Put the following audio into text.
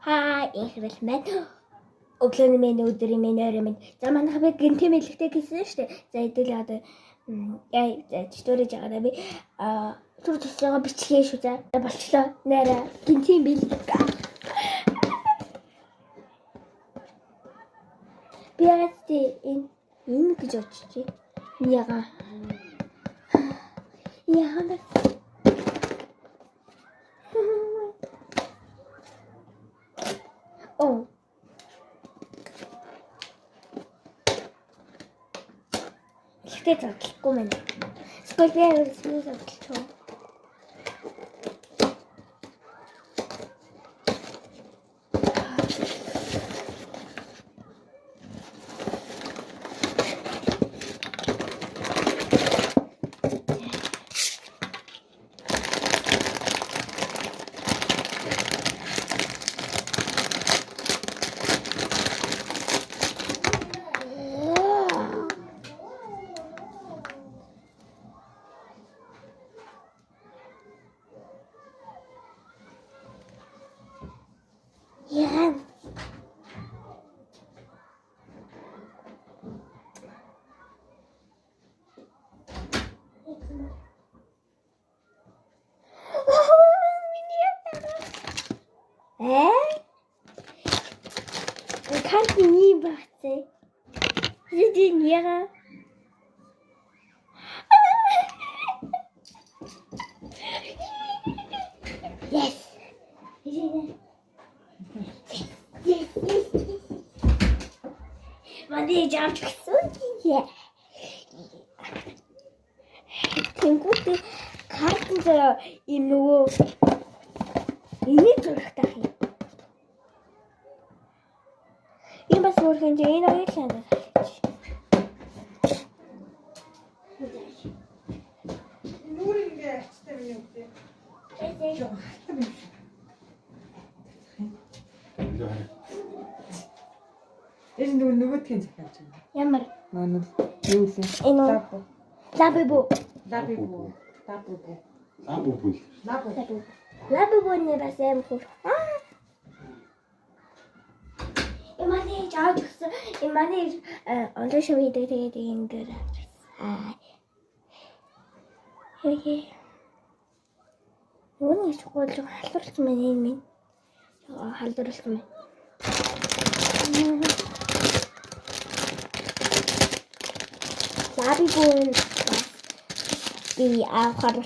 Ихрэл маань өглөөний минь өдрийн минь орой минь за манайха би гинтийн мэдлэгтэй гэсэн шүү дээ. За хэдүүл одоо чөтөрөж байгаа би түр тусгаа бичлээ шүү за болчлоо нэрэ гинтийн мэдлэг би энэ гэж очиж яга яа О ихтэй задлахгүй мэн. Скол би өөрсдөө задлчихв. Яа. Kann ich nie machen. Sie den Lehrer. Yes. Манай жаач гэсэн тийм. Тэнгүүд картын дээр ийм нөгөө энийг зурхтах юм. Энэ бас өөрхөн энэ ойлаа надад. Нүрингээ хэвчтэй юм үү? Энэ нөгөөдгийн захиалж байна. Ямар? Манай юу лээ? Энэ лабибу. Лабибу нэ бас юм хөө. Иманы жаач гэсэн. Иманы онлайн шоу хийдэг тэгээд энэ дээр. Хөөе. Үүний чухал халдварлсан байна энэ минь. Халдварлсан байна. Лабибун би авна.